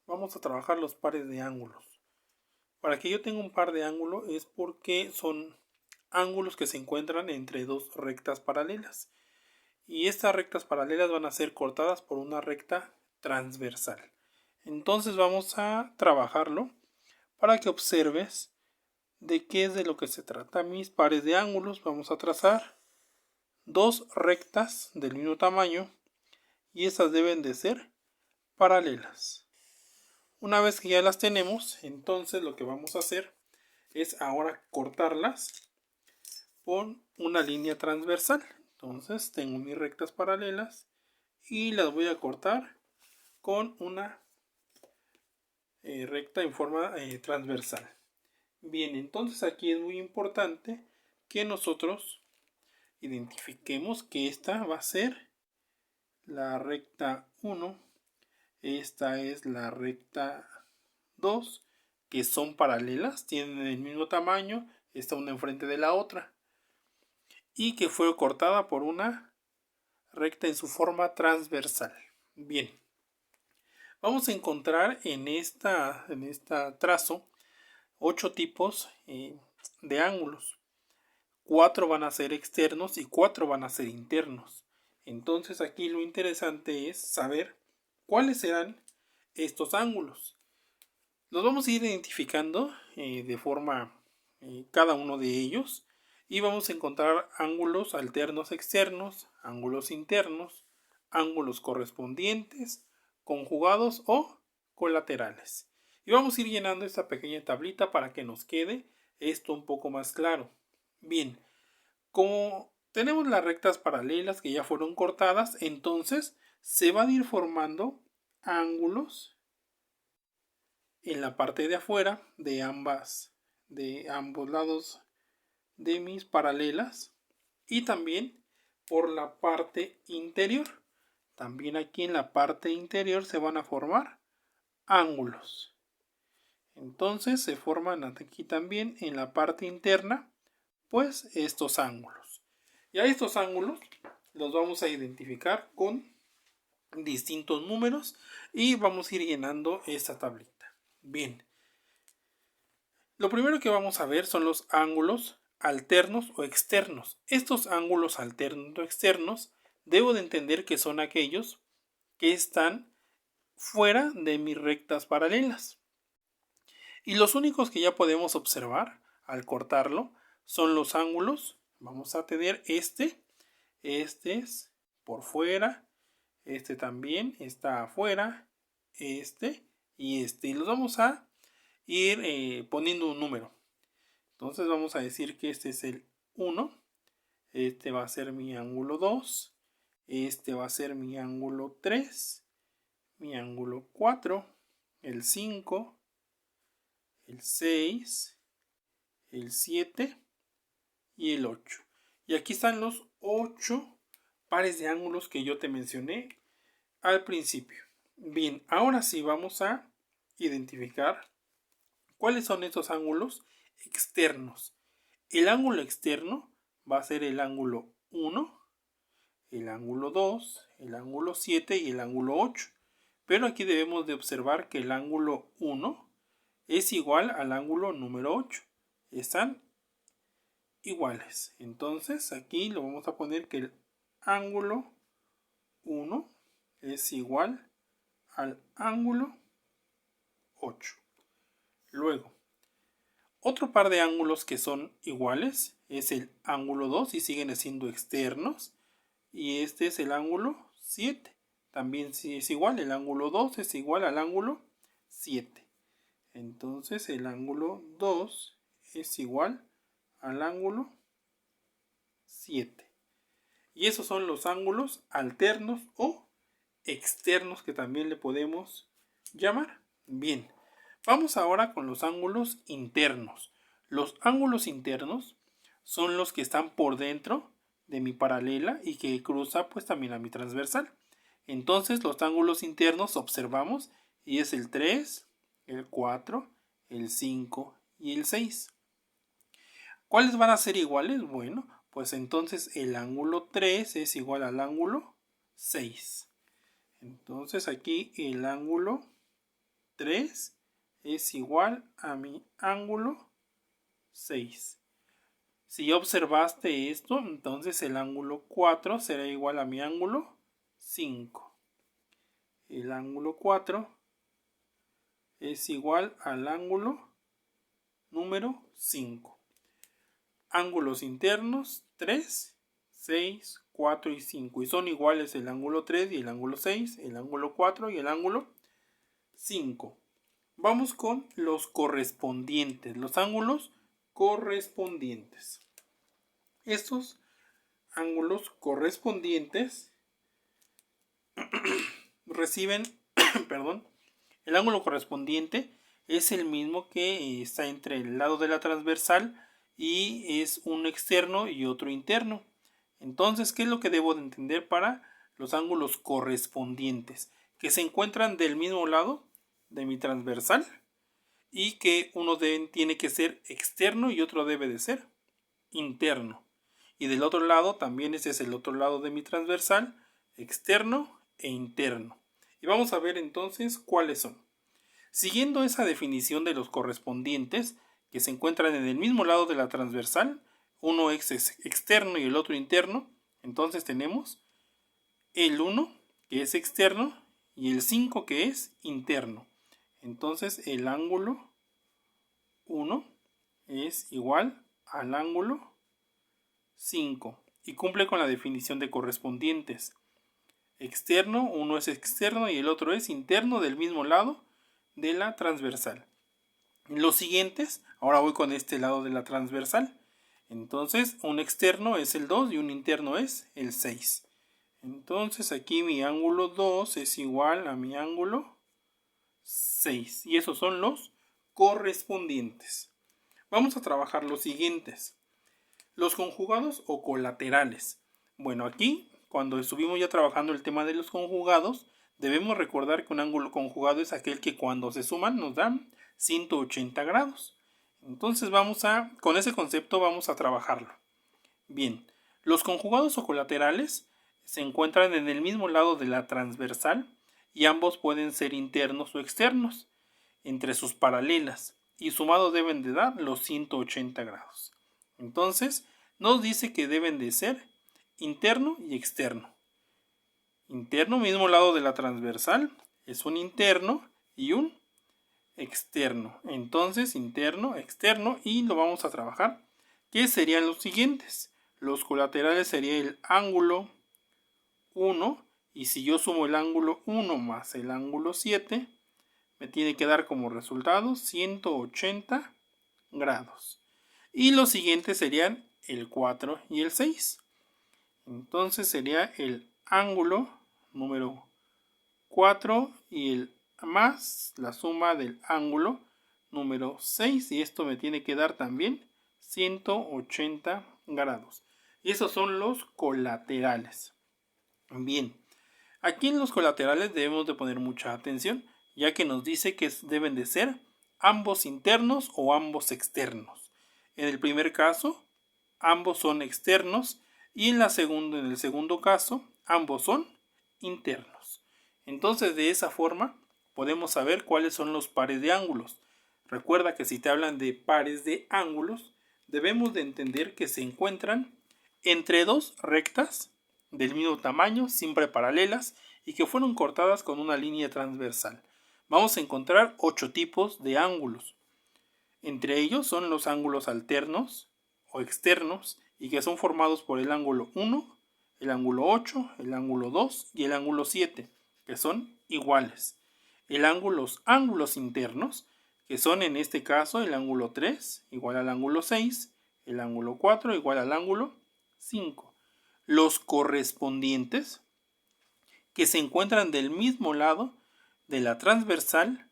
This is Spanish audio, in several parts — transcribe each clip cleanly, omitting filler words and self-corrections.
vamos a trabajar los pares de ángulos. Para que yo tenga un par de ángulos es porque son ángulos que se encuentran entre dos rectas paralelas. Y estas rectas paralelas van a ser cortadas por una recta transversal. Entonces vamos a trabajarlo para que observes de qué es de lo que se trata. Mis pares de ángulos, vamos a trazar dos rectas del mismo tamaño y estas deben de ser paralelas. Una vez que ya las tenemos, entonces lo que vamos a hacer es ahora cortarlas con una línea transversal. Entonces tengo mis rectas paralelas y las voy a cortar con una recta en forma transversal. Bien, entonces aquí es muy importante que nosotros identifiquemos que esta va a ser la recta 1, esta es la recta 2, que son paralelas, tienen el mismo tamaño, está una enfrente de la otra, y que fue cortada por una recta en su forma transversal. Bien, vamos a encontrar en esta trazo 8 tipos de ángulos. 4 van a ser externos y 4 van a ser internos. Entonces aquí lo interesante es saber cuáles serán estos ángulos. Los vamos a ir identificando de forma cada uno de ellos y vamos a encontrar ángulos alternos externos, ángulos internos, ángulos correspondientes, conjugados o colaterales. Y vamos a ir llenando esta pequeña tablita para que nos quede esto un poco más claro. Bien, como tenemos las rectas paralelas que ya fueron cortadas, entonces se van a ir formando ángulos en la parte de afuera de ambos lados de mis paralelas y también por la parte interior. También aquí en la parte interior se van a formar ángulos. Entonces se forman aquí también en la parte interna pues estos ángulos. Y a estos ángulos los vamos a identificar con distintos números y vamos a ir llenando esta tablita. Bien, lo primero que vamos a ver son los ángulos alternos o externos. Estos ángulos alternos o externos debo de entender que son aquellos que están fuera de mis rectas paralelas. Y los únicos que ya podemos observar al cortarlo son los ángulos. Vamos a tener este es por fuera, este también está afuera, este y este. Y los vamos a ir poniendo un número. Entonces vamos a decir que este es el 1, este va a ser mi ángulo 2, este va a ser mi ángulo 3, mi ángulo 4, el 5, el 6, el 7 y el 8. Y aquí están los 8 pares de ángulos que yo te mencioné al principio. Bien, ahora sí vamos a identificar cuáles son estos ángulos externos. El ángulo externo va a ser el ángulo 1, el ángulo 2, el ángulo 7 y el ángulo 8. Pero aquí debemos de observar que el ángulo 1 es igual al ángulo número 8. Están iguales. Entonces aquí lo vamos a poner que el ángulo 1 es igual al ángulo 8. Luego, otro par de ángulos que son iguales es el ángulo 2 y siguen siendo externos. Y este es el ángulo 7. También si es igual, el ángulo 2 es igual al ángulo 7. Entonces el ángulo 2 es igual al ángulo 7. Y esos son los ángulos alternos o externos que también le podemos llamar. Bien, vamos ahora con los ángulos internos. Los ángulos internos son los que están por dentro de mi paralela y que cruza pues también a mi transversal. Entonces los ángulos internos observamos y es el 3, el 4, el 5 y el 6. ¿Cuáles van a ser iguales? Bueno, pues entonces el ángulo 3 es igual al ángulo 6. Entonces aquí el ángulo 3 es igual a mi ángulo 6. Si ya observaste esto, entonces el ángulo 4 será igual a mi ángulo 5. El ángulo 4 es igual al ángulo número 5. Ángulos internos 3, 6, 4 y 5. Y son iguales el ángulo 3 y el ángulo 6, el ángulo 4 y el ángulo 5. Vamos con los correspondientes, los ángulos correspondientes. Estos ángulos correspondientes reciben, perdón, el ángulo correspondiente es el mismo que está entre el lado de la transversal y es un externo y otro interno. Entonces, ¿qué es lo que debo de entender para los ángulos correspondientes? Que se encuentran del mismo lado de mi transversal y que uno tiene que ser externo y otro debe de ser interno. Y del otro lado también ese es el otro lado de mi transversal, externo e interno. Y vamos a ver entonces cuáles son. Siguiendo esa definición de los correspondientes que se encuentran en el mismo lado de la transversal, uno es externo y el otro interno, entonces tenemos el 1 que es externo y el 5 que es interno. Entonces el ángulo 1 es igual al ángulo 5 y cumple con la definición de correspondientes. Externo, uno es externo y el otro es interno del mismo lado de la transversal. Los siguientes, ahora voy con este lado de la transversal. Entonces un externo es el 2 y un interno es el 6. Entonces aquí mi ángulo 2 es igual a mi ángulo 6. Y esos son los correspondientes. Vamos a trabajar los siguientes. Los conjugados o colaterales. Bueno, aquí cuando estuvimos ya trabajando el tema de los conjugados, debemos recordar que un ángulo conjugado es aquel que cuando se suman nos dan 180 grados. Entonces con ese concepto vamos a trabajarlo. Bien, los conjugados o colaterales se encuentran en el mismo lado de la transversal y ambos pueden ser internos o externos entre sus paralelas y sumados deben de dar los 180 grados. Entonces nos dice que deben de ser interno y externo. Interno, mismo lado de la transversal, es un interno y un externo. Entonces interno, externo y lo vamos a trabajar. ¿Qué serían los siguientes? Los colaterales sería el ángulo 1 y si yo sumo el ángulo 1 más el ángulo 7 me tiene que dar como resultado 180 grados. Y los siguientes serían el 4 y el 6. Entonces sería el ángulo número 4 y el más la suma del ángulo número 6 y esto me tiene que dar también 180 grados. Y esos son los colaterales. Bien, aquí en los colaterales debemos de poner mucha atención ya que nos dice que deben de ser ambos internos o ambos externos. En el primer caso, ambos son externos y en el segundo caso, ambos son internos. Entonces, de esa forma, podemos saber cuáles son los pares de ángulos. Recuerda que si te hablan de pares de ángulos, debemos de entender que se encuentran entre dos rectas del mismo tamaño, siempre paralelas, y que fueron cortadas con una línea transversal. Vamos a encontrar 8 tipos de ángulos. Entre ellos son los ángulos alternos o externos y que son formados por el ángulo 1, el ángulo 8, el ángulo 2 y el ángulo 7, que son iguales. Ángulos internos, que son en este caso el ángulo 3 igual al ángulo 6, el ángulo 4 igual al ángulo 5. Los correspondientes, que se encuentran del mismo lado de la transversal,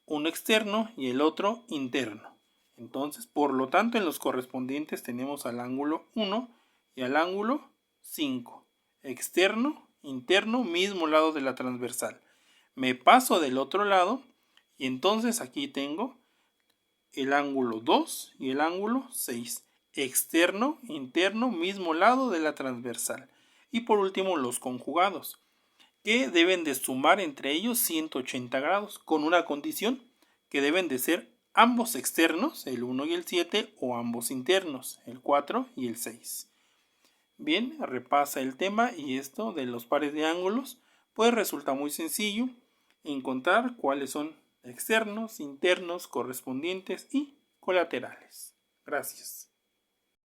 uno externo y el otro interno. Entonces, por lo tanto, en los correspondientes tenemos al ángulo 1 y al ángulo 5. Externo, interno, mismo lado de la transversal. Me paso del otro lado y entonces aquí tengo el ángulo 2 y el ángulo 6. Externo, interno, mismo lado de la transversal. Y por último, los conjugados, que deben de sumar entre ellos 180 grados, con una condición que deben de ser ambos externos, el 1 y el 7, o ambos internos, el 4 y el 6. Bien, repasa el tema y esto de los pares de ángulos, pues resulta muy sencillo encontrar cuáles son externos, internos, correspondientes y colaterales. Gracias.